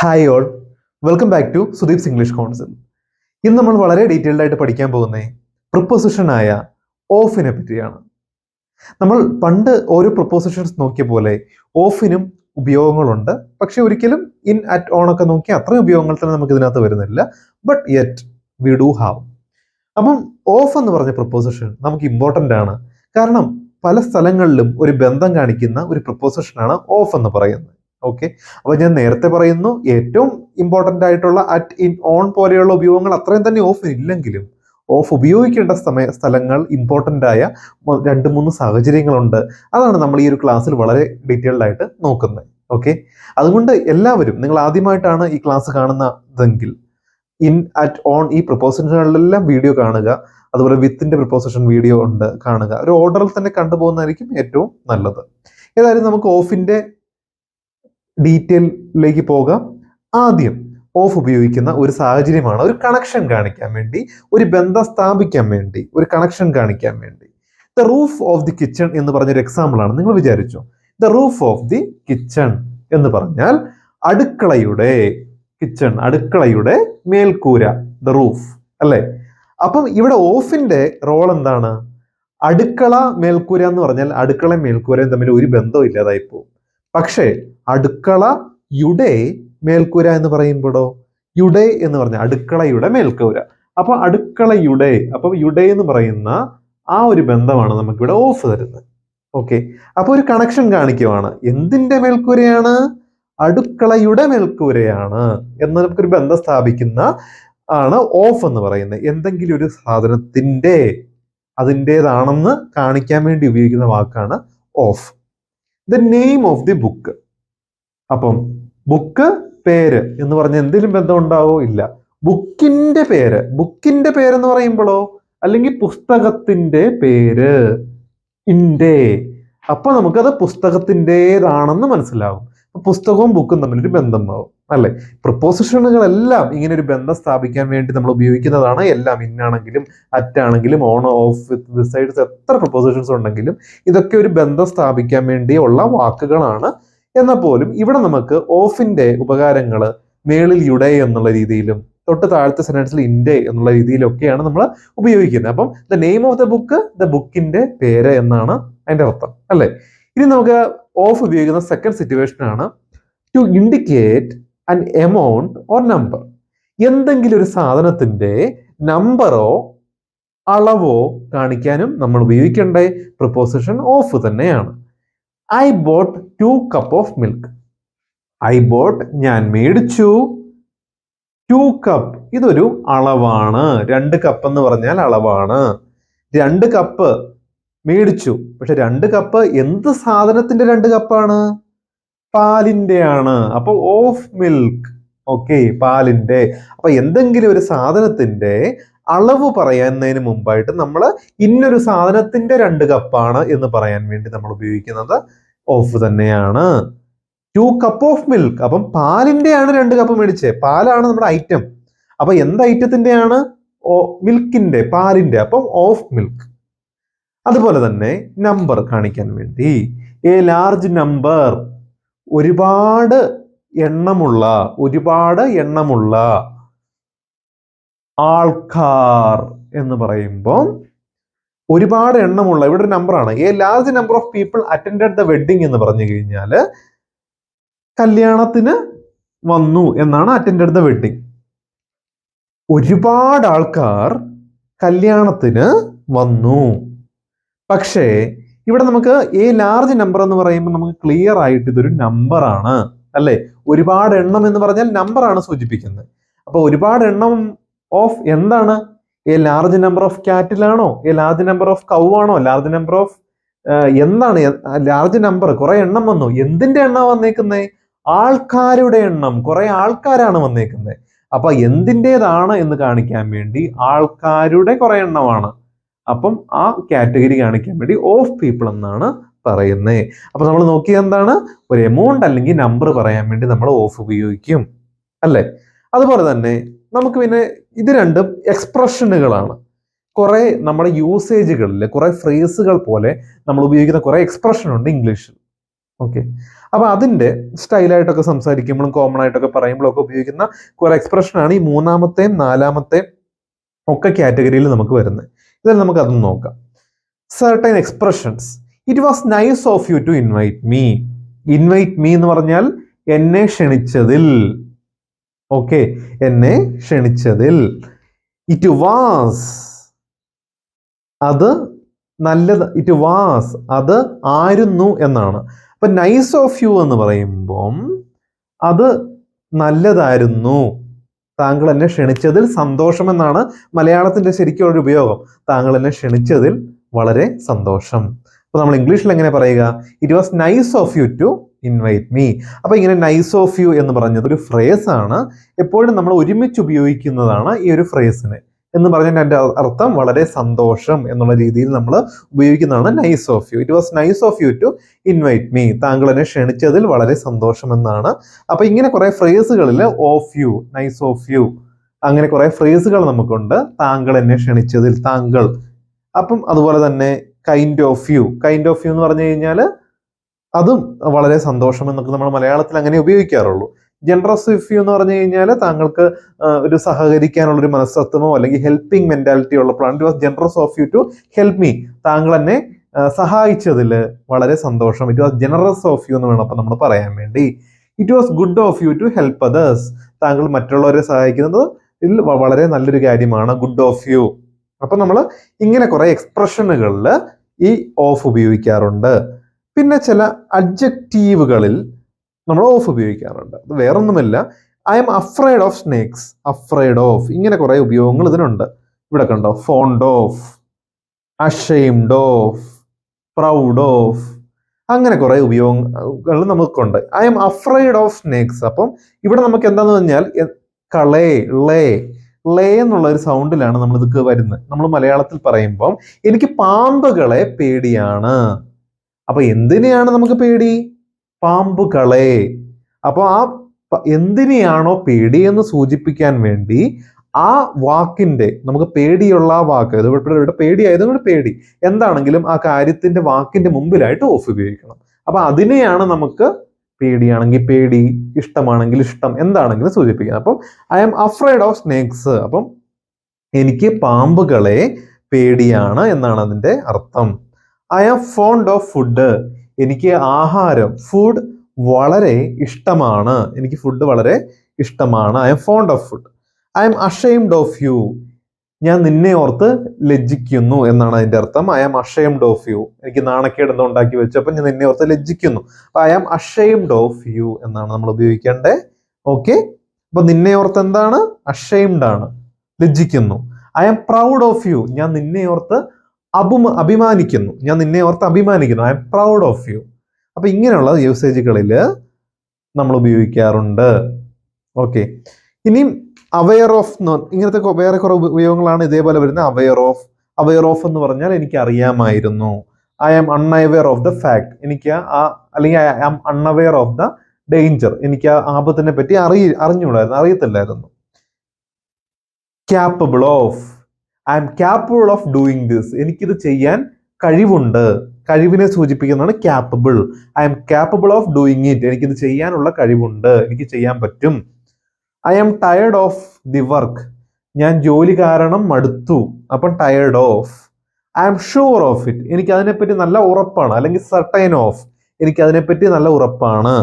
Hi all, welcome back to Sudeep's English council. ഇന്ന് നമ്മൾ വളരെ ഡീറ്റെയിൽഡ് ആയിട്ട് പഠിക്കാൻ പോകുന്നത് പ്രിപ്പോസിഷനായ ഓഫിനെ പറ്റിയാണ്. നമ്മൾ പണ്ട് ഓരോ പ്രിപ്പോസിഷൻസ് നോക്കിയ പോലെ ഓഫിനും ഉപയോഗങ്ങളുണ്ട്. പക്ഷെ ഒരിക്കലും ഇൻ, അറ്റ്, ഓൺ ഒക്കെ നോക്കി അത്രയും ഉപയോഗങ്ങൾ തന്നെ നമുക്ക് ഇതിനകത്ത് വരുന്നില്ല. But yet we do have. അപ്പം ഓഫ് എന്ന് പറഞ്ഞ പ്രിപ്പോസിഷൻ നമുക്ക് ഇമ്പോർട്ടൻ്റ് ആണ്. കാരണം പല സ്ഥലങ്ങളിലും ഒരു ബന്ധം കാണിക്കുന്ന ഒരു പ്രിപ്പോസിഷനാണ് ഓഫ് എന്ന് പറയുന്നത്. ഓക്കെ, അപ്പൊ ഞാൻ നേരത്തെ പറയുന്നു, ഏറ്റവും ഇമ്പോർട്ടൻ്റ് ആയിട്ടുള്ള അറ്റ്, ഇൻ, ഓൺ പോലെയുള്ള ഉപയോഗങ്ങൾ അത്രയും തന്നെ ഓഫ് ഇല്ലെങ്കിലും ഓഫ് ഉപയോഗിക്കേണ്ട സ്ഥലങ്ങൾ ഇമ്പോർട്ടൻ്റ് ആയ 2-3 സാഹചര്യങ്ങളുണ്ട്. അതാണ് നമ്മൾ ഈ ഒരു ക്ലാസ്സിൽ വളരെ ഡീറ്റെയിൽഡ് ആയിട്ട് നോക്കുന്നത്. ഓക്കെ, അതുകൊണ്ട് എല്ലാവരും, നിങ്ങൾ ആദ്യമായിട്ടാണ് ഈ ക്ലാസ് കാണുന്നതെങ്കിൽ ഇൻ, അറ്റ്, ഓൺ ഈ പ്രിപ്പോസിഷനുകളിലെല്ലാം വീഡിയോ കാണുക. അതുപോലെ വിത്തിന്റെ പ്രിപ്പോസിഷൻ വീഡിയോ ഉണ്ട്, കാണുക. ഒരു ഓർഡറിൽ തന്നെ കണ്ടുപോകുന്നതായിരിക്കും ഏറ്റവും നല്ലത്. ഏതായാലും നമുക്ക് ഓഫിന്റെ ഡീറ്റെയിലേക്ക് പോകാം. ആദ്യം ഓഫ് ഉപയോഗിക്കുന്ന ഒരു സാഹചര്യമാണ് ഒരു കണക്ഷൻ കാണിക്കാൻ വേണ്ടി, ഒരു ബന്ധം സ്ഥാപിക്കാൻ വേണ്ടി, ഒരു കണക്ഷൻ കാണിക്കാൻ വേണ്ടി. The roof of the kitchen എന്ന് പറഞ്ഞൊരു എക്സാമ്പിൾ ആണ്. നിങ്ങൾ വിചാരിച്ചു the roof of the kitchen എന്ന് പറഞ്ഞാൽ അടുക്കളയുടെ, കിച്ചൺ അടുക്കളയുടെ മേൽക്കൂര, ദ റൂഫ് അല്ലെ. അപ്പം ഇവിടെ ഓഫിന്റെ റോൾ എന്താണ്? അടുക്കള മേൽക്കൂര എന്ന് പറഞ്ഞാൽ അടുക്കള മേൽക്കൂരയും തമ്മിൽ ഒരു ബന്ധവും ഇല്ലാതായി പോകും. പക്ഷേ അടുക്കളയുടെ മേൽക്കൂര എന്ന് പറയുമ്പോഴോ, യുടെ എന്ന് പറഞ്ഞ അടുക്കളയുടെ മേൽക്കൂര. അപ്പൊ അടുക്കളയുടെ, അപ്പൊ യുടെ എന്ന് പറയുന്ന ആ ഒരു ബന്ധമാണ് നമുക്കിവിടെ ഓഫ് തരുന്നത്. ഓക്കെ, അപ്പൊ ഒരു കണക്ഷൻ കാണിക്കുവാണ്. എന്തിന്റെ മേൽക്കൂരയാണ്? അടുക്കളയുടെ മേൽക്കൂരയാണ് എന്ന് നമുക്കൊരു ബന്ധം സ്ഥാപിക്കുന്ന ആണ് ഓഫ് എന്ന് പറയുന്നത്. എന്തെങ്കിലും ഒരു സാധനത്തിന്റെ, അതിൻ്റെതാണെന്ന് കാണിക്കാൻ വേണ്ടി ഉപയോഗിക്കുന്ന വാക്കാണ് of. The name of the book. അപ്പം ബുക്ക്, പേര് എന്ന് പറഞ്ഞ എന്തെങ്കിലും ബന്ധം ഉണ്ടാവോ? ഇല്ല. ബുക്കിന്റെ പേര്, ബുക്കിന്റെ പേരെന്ന് പറയുമ്പോഴോ, അല്ലെങ്കിൽ പുസ്തകത്തിന്റെ പേര്, ഇന്റെ, അപ്പൊ നമുക്കത് പുസ്തകത്തിൻ്റെതാണെന്ന് മനസ്സിലാവും. പുസ്തകവും ബുക്കും തമ്മിലൊരു ബന്ധമാവും അല്ലെ. പ്രിപ്പോസിഷനുകളെല്ലാം ഇങ്ങനെ ഒരു ബന്ധം സ്ഥാപിക്കാൻ വേണ്ടി നമ്മൾ ഉപയോഗിക്കുന്നതാണ്. എല്ലാം ഇന്നാണെങ്കിലും അറ്റാണെങ്കിലും ഓൺ, ഓഫ്, വിത്ത്, ബിസൈഡ്സ്, എത്ര പ്രിപ്പോസിഷൻസ് ഉണ്ടെങ്കിലും ഇതൊക്കെ ഒരു ബന്ധം സ്ഥാപിക്കാൻ വേണ്ടിയുള്ള വാക്കുകളാണ്. എന്നാൽ പോലും ഇവിടെ നമുക്ക് ഓഫിന്റെ ഉപകാരങ്ങൾ മേളിൽ യുടെ എന്നുള്ള രീതിയിലും തൊട്ട് താഴത്തെ സെന്റൻസിൽ ഇന്റെ എന്നുള്ള രീതിയിലൊക്കെയാണ് നമ്മൾ ഉപയോഗിക്കുന്നത്. അപ്പം the name of the book, the ബുക്കിന്റെ പേര് എന്നാണ് അതിന്റെ അർത്ഥം അല്ലെ. ഇനി നമുക്ക് ഓഫ് ഉപയോഗിക്കുന്ന സെക്കൻഡ് സിറ്റുവേഷൻ ആണ് ടു ഇൻഡിക്കേറ്റ് അൻ എമൗണ്ട് ഓർ നമ്പർ. എന്തെങ്കിലും ഒരു സാധനത്തിന്റെ നമ്പറോ അളവോ കാണിക്കാനും നമ്മൾ ഉപയോഗിക്കേണ്ട പ്രിപ്പോസിഷൻ ഓഫ് തന്നെയാണ്. I boat 2 cup of milk. I boat, ഞാൻ മേടിച്ചു. 2 cup, ഇതൊരു അളവാണ്. 2 കപ്പ് എന്ന് പറഞ്ഞാൽ അളവാണ്. 2 കപ്പ് മേടിച്ചു. പക്ഷെ 2 കപ്പ് എന്ത് സാധനത്തിന്റെ 2 കപ്പാണ്? പാലിന്റെ ആണ്. അപ്പൊ ഓഫ് മിൽക്ക്. ഓക്കെ, പാലിന്റെ. അപ്പൊ എന്തെങ്കിലും ഒരു സാധനത്തിന്റെ അളവ് പറയുന്നതിന് മുമ്പായിട്ട് നമ്മൾ ഇന്നൊരു സാധനത്തിന്റെ 2 കപ്പാണ് എന്ന് പറയാൻ വേണ്ടി നമ്മൾ ഉപയോഗിക്കുന്നത് ഓഫ് തന്നെയാണ്. 2 cup of milk. അപ്പം പാലിന്റെയാണ് 2 കപ്പ് മേടിച്ചേ. പാലാണ് നമ്മുടെ ഐറ്റം. അപ്പൊ എന്ത് ഐറ്റത്തിന്റെയാണ്? മിൽക്കിന്റെ, പാലിന്റെ. അപ്പം ഓഫ് മിൽക്ക്. അതുപോലെ തന്നെ നമ്പർ കാണിക്കാൻ വേണ്ടി എ ലാർജ് നമ്പർ, ഒരുപാട് എണ്ണമുള്ള, ഒരുപാട് എണ്ണമുള്ള ആൾക്കാർ എന്ന് പറയുമ്പോൾ ഒരുപാട് എണ്ണമുള്ള, ഇവിടെ ഒരു നമ്പറാണ്. A large number of people attended the wedding എന്ന് പറഞ്ഞു കഴിഞ്ഞാൽ കല്യാണത്തിന് വന്നു എന്നാണ്. അറ്റൻഡഡ് ദ വെഡിങ്, ഒരുപാട് ആൾക്കാർ കല്യാണത്തിന് വന്നു. പക്ഷേ ഇവിടെ നമുക്ക് എ ലാർജ് നമ്പർ എന്ന് പറയുമ്പോൾ നമുക്ക് ക്ലിയർ ആയിട്ട് ഇതൊരു നമ്പറാണ് അല്ലെ. ഒരുപാട് എണ്ണം എന്ന് പറഞ്ഞാൽ നമ്പറാണ് സൂചിപ്പിക്കുന്നത്. അപ്പൊ ഒരുപാട് എണ്ണം ഓഫ് എന്താണ്? എ ലാർജ് നമ്പർ ഓഫ് ക്യാറ്റിലാണോ? A large number of cow ആണോ? ലാർജ് നമ്പർ ഓഫ് എന്താണ്? ലാർജ് നമ്പർ, കുറെ എണ്ണം വന്നു. എന്തിന്റെ എണ്ണം വന്നേക്കുന്നേ? ആൾക്കാരുടെ എണ്ണം. കുറെ ആൾക്കാരാണ് വന്നേക്കുന്നത്. അപ്പൊ എന്തിൻ്റെതാണ് എന്ന് കാണിക്കാൻ വേണ്ടി ആൾക്കാരുടെ കുറെ എണ്ണമാണ്. അപ്പം ആ കാറ്റഗറി കാണിക്കാൻ വേണ്ടി ഓഫ് പീപ്പിൾ എന്നാണ് പറയുന്നത്. അപ്പൊ നമ്മൾ നോക്കിയത് എന്താണ്? ഒരു എമൗണ്ട് അല്ലെങ്കിൽ നമ്പർ പറയാൻ വേണ്ടി നമ്മൾ ഓഫ് ഉപയോഗിക്കും അല്ലെ. അതുപോലെ തന്നെ നമുക്ക് പിന്നെ ഇത് രണ്ടും എക്സ്പ്രഷനുകളാണ്. കുറെ നമ്മുടെ യൂസേജുകളിൽ കുറെ ഫ്രേസുകൾ പോലെ നമ്മൾ ഉപയോഗിക്കുന്ന കുറെ എക്സ്പ്രഷൻ ഉണ്ട് ഇംഗ്ലീഷിൽ. ഓക്കെ, അപ്പൊ അതിന്റെ സ്റ്റൈലായിട്ടൊക്കെ സംസാരിക്കുമ്പോഴും കോമൺ ആയിട്ടൊക്കെ പറയുമ്പോഴും ഒക്കെ ഉപയോഗിക്കുന്ന കുറെ എക്സ്പ്രഷനാണ് ഈ മൂന്നാമത്തെയും നാലാമത്തെയും ഒക്കെ കാറ്റഗറിയിൽ നമുക്ക് വരുന്നത്. ഇതിൽ നമുക്ക് അതൊന്ന് നോക്കാം. Certain expressions. It was nice of you to invite me. Invite me എന്ന് പറഞ്ഞാൽ എന്നെ ക്ഷണിച്ചതിൽ. ഓക്കെ, എന്നെ ക്ഷണിച്ചതിൽ. ഇറ്റ് വാസ്, അത് നല്ലത്. ഇറ്റ് വാസ്, അത് ആയിരുന്നു എന്നാണ്. അപ്പൊ നൈസ് ഓഫ് യു എന്ന് പറയുമ്പം അത് നല്ലതായിരുന്നു, താങ്കൾ എന്നെ ക്ഷണിച്ചതിൽ സന്തോഷം എന്നാണ് മലയാളത്തിന്റെ ശരിക്കും ഒരു ഉപയോഗം. താങ്കൾ എന്നെ ക്ഷണിച്ചതിൽ വളരെ സന്തോഷം. അപ്പൊ നമ്മൾ ഇംഗ്ലീഷിൽ എങ്ങനെ പറയുക? It was nice of you to invite me. അപ്പൊ ഇങ്ങനെ നൈസ് ഓഫ് യു എന്ന് പറഞ്ഞത് ഒരു ഫ്രേസ് ആണ്. എപ്പോഴും നമ്മൾ ഒരുമിച്ച് ഉപയോഗിക്കുന്നതാണ് ഈ ഒരു ഫ്രേസിന്. എന്ന് പറഞ്ഞാൽ അതിന്റെ അർത്ഥം വളരെ സന്തോഷം എന്നുള്ള രീതിയിൽ നമ്മൾ ഉപയോഗിക്കുന്നതാണ് nice of you. It was nice of you to invite me. താങ്കൾ എന്നെ ക്ഷണിച്ചതിൽ വളരെ സന്തോഷം എന്നാണ്. അപ്പൊ ഇങ്ങനെ കുറെ ഫ്രേസുകളിൽ of you, nice of you, അങ്ങനെ കുറെ ഫ്രേസുകൾ നമുക്കുണ്ട്. താങ്കൾ എന്നെ ക്ഷണിച്ചതിൽ, താങ്കൾ. അപ്പം അതുപോലെ തന്നെ kind of you. Kind of you എന്ന് പറഞ്ഞു കഴിഞ്ഞാൽ അതും വളരെ സന്തോഷം എന്നൊക്കെ നമ്മൾ മലയാളത്തിൽ അങ്ങനെ ഉപയോഗിക്കാറുള്ളൂ. ജനറസ് ഓഫ് യു എന്ന് പറഞ്ഞു കഴിഞ്ഞാൽ താങ്കൾക്ക് ഒരു സഹകരിക്കാനുള്ള ഒരു മനസ്തത്വമോ അല്ലെങ്കിൽ ഹെൽപ്പിംഗ് മെന്റാലിറ്റി ഉള്ളപ്പോഴാണ് it was generous of you to help me. താങ്കൾ എന്നെ സഹായിച്ചതിൽ വളരെ സന്തോഷം. It was generous of you എന്ന് വേണം അപ്പൊ നമ്മൾ പറയാൻ വേണ്ടി. It was good of you to help others. താങ്കൾ മറ്റുള്ളവരെ സഹായിക്കുന്നത് ഇതിൽ വളരെ നല്ലൊരു കാര്യമാണ്, ഗുഡ് ഓഫ് യു. അപ്പൊ നമ്മൾ ഇങ്ങനെ കുറെ എക്സ്പ്രഷനുകളിൽ ഈ ഓഫ് ഉപയോഗിക്കാറുണ്ട്. പിന്നെ ചില അഡ്ജക്റ്റീവുകളിൽ നമ്മൾ ഓഫ് ഉപയോഗിക്കാറുണ്ട്. അത് വേറൊന്നുമില്ല, I M afraid of snakes, afraid of, ഇങ്ങനെ കുറെ ഉപയോഗങ്ങൾ ഇതിനുണ്ട്. ഇവിടെ കണ്ടോ, fond of, ashamed of, proud of, അങ്ങനെ കുറെ ഉപയോഗങ്ങൾ നമുക്കുണ്ട്. I M afraid of snakes. അപ്പം ഇവിടെ നമുക്ക് എന്താന്ന് പറഞ്ഞാൽ കളേ, ലേ, ലേ എന്നുള്ള ഒരു സൗണ്ടിലാണ് നമ്മൾ ഇതൊക്കെ വരുന്നത്. നമ്മൾ മലയാളത്തിൽ പറയുമ്പം എനിക്ക് പാമ്പുകളെ പേടിയാണ്. അപ്പൊ എന്തിനെയാണ് നമുക്ക് പേടി? പാമ്പുകളെ. അപ്പൊ ആ എന്തിനെയാണോ പേടി എന്ന് സൂചിപ്പിക്കാൻ വേണ്ടി ആ വാക്കിന്റെ, നമുക്ക് പേടിയുള്ള ആ വാക്ക്, ഇവിടെ പേടി ആയതുകൊണ്ട് പേടി, എന്താണെങ്കിലും ആ കാര്യത്തിന്റെ വാക്കിന്റെ മുമ്പിലായിട്ട് ഓഫ് ഉപയോഗിക്കണം. അപ്പൊ അതിനെയാണ് നമുക്ക് പേടിയാണെങ്കിൽ പേടി, ഇഷ്ടമാണെങ്കിൽ ഇഷ്ടം, എന്താണെങ്കിലും സൂചിപ്പിക്കുന്നത്. അപ്പം I am afraid of snakes. അപ്പം എനിക്ക് പാമ്പുകളെ പേടിയാണ് എന്നാണ് അതിന്റെ അർത്ഥം. I am fond of food. എനിക്ക് ആഹാരം, ഫുഡ്, വളരെ ഇഷ്ടമാണ്. എനിക്ക് ഫുഡ് വളരെ ഇഷ്ടമാണ്. I am fond of food. I am ashamed of you. ഞാൻ നിന്നെ ഓർത്ത് ലജ്ജിക്കുന്നു എന്നാണ് അതിന്റെ അർത്ഥം. I am ashamed of you. എനിക്ക് നാണക്കേട് എന്തോ ഉണ്ടാക്കി വെച്ചപ്പോൾ ഞാൻ നിന്നെ ഓർത്ത് ലജ്ജിക്കുന്നു. അപ്പൊ I am ashamed of you എന്നാണ് നമ്മൾ ഉപയോഗിക്കേണ്ടത്. ഓക്കെ, അപ്പൊ നിന്നെ ഓർത്ത് എന്താണ്? അഷെയിംഡ് ആണ്, ലജ്ജിക്കുന്നു. I am proud of you. ഞാൻ നിന്നെ ഓർത്ത് അഭിമാനിക്കുന്നു. ഞാൻ നിന്നെ ഓർത്ത് അഭിമാനിക്കുന്നു. I am proud of you. അപ്പൊ ഇങ്ങനെയുള്ള യൂസേജുകളിൽ നമ്മൾ ഉപയോഗിക്കാറുണ്ട്. ഓക്കെ, ഇനിയും അവെയർ ഓഫ്, ഇങ്ങനത്തെ വേറെ കുറെ ഉപയോഗങ്ങളാണ് ഇതേപോലെ വരുന്നത്. അവെയർ ഓഫ്, അവെയർ ഓഫ് എന്ന് പറഞ്ഞാൽ എനിക്ക് അറിയാമായിരുന്നു. I am unaware of the fact. എനിക്ക് അല്ലെങ്കിൽ I am unaware of the danger. എനിക്ക് ആ ആപത്തിനെ പറ്റി അറിഞ്ഞുകൂടായിരുന്നു, അറിയത്തില്ലായിരുന്നു. Capable of, I am capable of doing this. എനിക്കിത് ചെയ്യാൻ കഴിവുണ്ട്. കഴിവിനെ സൂചിപ്പിക്കുന്നതാണ് capable. I am capable of doing it. എനിക്കിത് ചെയ്യാനുള്ള കഴിവുണ്ട്, എനിക്ക് ചെയ്യാൻ പറ്റും. I am tired of the work. ഞാൻ ജോലി കാരണം മടുത്തു. അപ്പം tired of. I am sure of it. എനിക്ക് അതിനെപ്പറ്റി നല്ല ഉറപ്പാണ്, അല്ലെങ്കിൽ സർട്ടൈൻ ഓഫ്, എനിക്ക് അതിനെപ്പറ്റി നല്ല ഉറപ്പാണ്.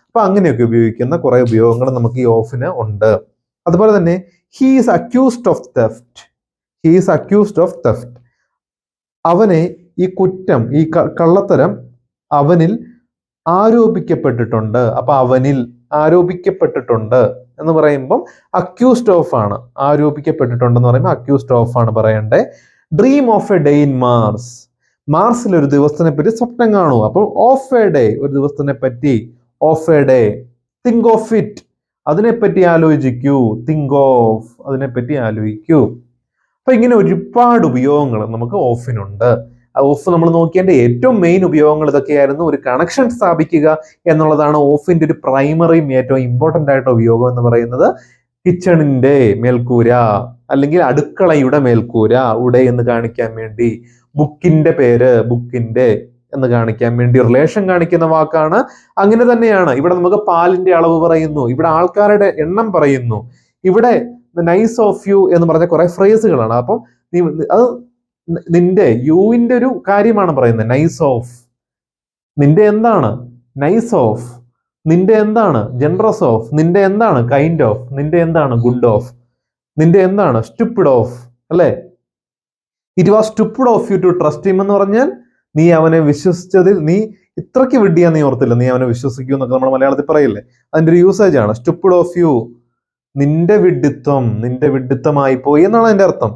അപ്പൊ അങ്ങനെയൊക്കെ ഉപയോഗിക്കുന്ന കുറെ ഉപയോഗങ്ങൾ നമുക്ക് ഈ ഓഫിന് ഉണ്ട്. അതുപോലെ തന്നെ he is accused of theft. He is accused of theft. അവനെ ഈ കുറ്റം, ഈ കള്ളത്തരം അവനിൽ ആരോപിക്കപ്പെട്ടിട്ടുണ്ട്. അപ്പൊ അവനിൽ ആരോപിക്കപ്പെട്ടിട്ടുണ്ട് എന്ന് പറയുമ്പം അക്യൂസ്ഡ് ഓഫ് ആണ്. ആരോപിക്കപ്പെട്ടിട്ടുണ്ടെന്ന് പറയുമ്പോൾ അക്യൂസ്ഡ് ഓഫ് ആണ് പറയണ്ടേ. Dream of a day in Mars. മാർസിൽ ഒരു ദിവസത്തിനെ പറ്റി സ്വപ്നം കാണൂ. അപ്പോൾ ഓഫ് എ ഡേ, ഒരു ദിവസത്തിനെ പറ്റി, of a day. Think of it, അതിനെപ്പറ്റി ആലോചിക്കൂ. തിങ്ക് ഓഫ്, അതിനെപ്പറ്റി ആലോചിക്കൂ. അപ്പൊ ഇങ്ങനെ ഒരുപാട് ഉപയോഗങ്ങൾ നമുക്ക് ഓഫിനുണ്ട്. ആ ഓഫ് നമ്മൾ നോക്കിയതിന്റെ ഏറ്റവും മെയിൻ ഉപയോഗങ്ങൾ ഇതൊക്കെയായിരുന്നു. ഒരു കണക്ഷൻ സ്ഥാപിക്കുക എന്നുള്ളതാണ് ഓഫിന്റെ ഒരു പ്രൈമറിയും ഏറ്റവും ഇമ്പോർട്ടന്റ് ആയിട്ട് ഉപയോഗം എന്ന് പറയുന്നത്. കിച്ചണിന്റെ മേൽക്കൂര അല്ലെങ്കിൽ അടുക്കളയുടെ മേൽക്കൂര, ഉട എന്ന് കാണിക്കാൻ വേണ്ടി. ബുക്കിന്റെ പേര്, ബുക്കിന്റെ എന്ന് കാണിക്കാൻ വേണ്ടി റിലേഷൻ കാണിക്കുന്ന വാക്കാണ്. അങ്ങനെ തന്നെയാണ് ഇവിടെ നമുക്ക് പാലിന്റെ അളവ് പറയുന്നു, ഇവിടെ ആൾക്കാരുടെ എണ്ണം പറയുന്നു, ഇവിടെ നൈസ് ഓഫ് യു എന്ന് പറഞ്ഞ കുറെ ഫ്രേസുകളാണ്. അപ്പം അത് നിന്റെ യുവിന്റെ ഒരു കാര്യമാണ് പറയുന്നത്. നൈസ് ഓഫ്, നിന്റെ എന്താണ് നൈസ് ഓഫ്, നിന്റെ എന്താണ് ജനറസ് ഓഫ്, നിന്റെ എന്താണ് കൈൻഡ് ഓഫ്, നിന്റെ എന്താണ് ഗുഡ് ഓഫ്, നിന്റെ എന്താണ് സ്റ്റുപ്പിഡ് ഓഫ്, അല്ലെ? It was stupid of you to trust him എന്ന് പറഞ്ഞാൽ നീ അവനെ വിശ്വസിച്ചതിൽ നീ ഇത്രയ്ക്ക് വിഡ്ഢിയാ നീ ഓർത്തില്ല, നീ അവനെ വിശ്വസിക്കൂ എന്നൊക്കെ നമ്മൾ മലയാളത്തിൽ പറയില്ലേ, അതിന്റെ ഒരു യൂസേജ് ആണ് സ്റ്റുപ്പിഡ് ഓഫ് യു. നിന്റെ വിഡ്ഢിത്തമായി പോയി എന്നാണ് അതിന്റെ അർത്ഥം.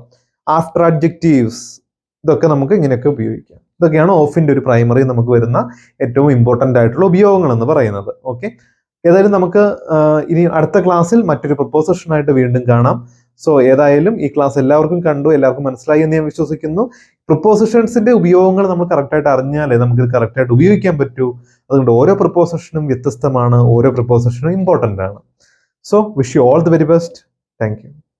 ആഫ്റ്റർ അഡ്ജക്റ്റീവ്സ് ഇതൊക്കെ നമുക്ക് ഇങ്ങനെയൊക്കെ ഉപയോഗിക്കാം. ഇതൊക്കെയാണ് ഓഫിന്റെ ഒരു പ്രൈമറി നമുക്ക് വരുന്ന ഏറ്റവും ഇമ്പോർട്ടന്റ് ആയിട്ടുള്ള ഉപയോഗങ്ങൾ എന്ന് പറയുന്നത്. ഓക്കെ, ഏതായാലും നമുക്ക് ഇനി അടുത്ത ക്ലാസ്സിൽ മറ്റൊരു പ്രൊപ്പോസിഷൻ ആയിട്ട് വീണ്ടും കാണാം. സോ ഏതായാലും ഈ ക്ലാസ് എല്ലാവർക്കും കണ്ടു, എല്ലാവർക്കും മനസ്സിലായി എന്ന് ഞാൻ വിശ്വസിക്കുന്നു. പ്രൊപ്പോസിഷൻസിന്റെ ഉപയോഗങ്ങൾ നമ്മൾ കറക്റ്റായിട്ട് അറിഞ്ഞാലേ നമുക്കിത് കറക്റ്റായിട്ട് ഉപയോഗിക്കാൻ പറ്റൂ. അതുകൊണ്ട് ഓരോ പ്രൊപ്പോസിഷനും വ്യത്യസ്തമാണ്, ഓരോ പ്രൊപ്പോസിഷനും ഇമ്പോർട്ടൻ്റ് ആണ്. So wish you all the very best. Thank you.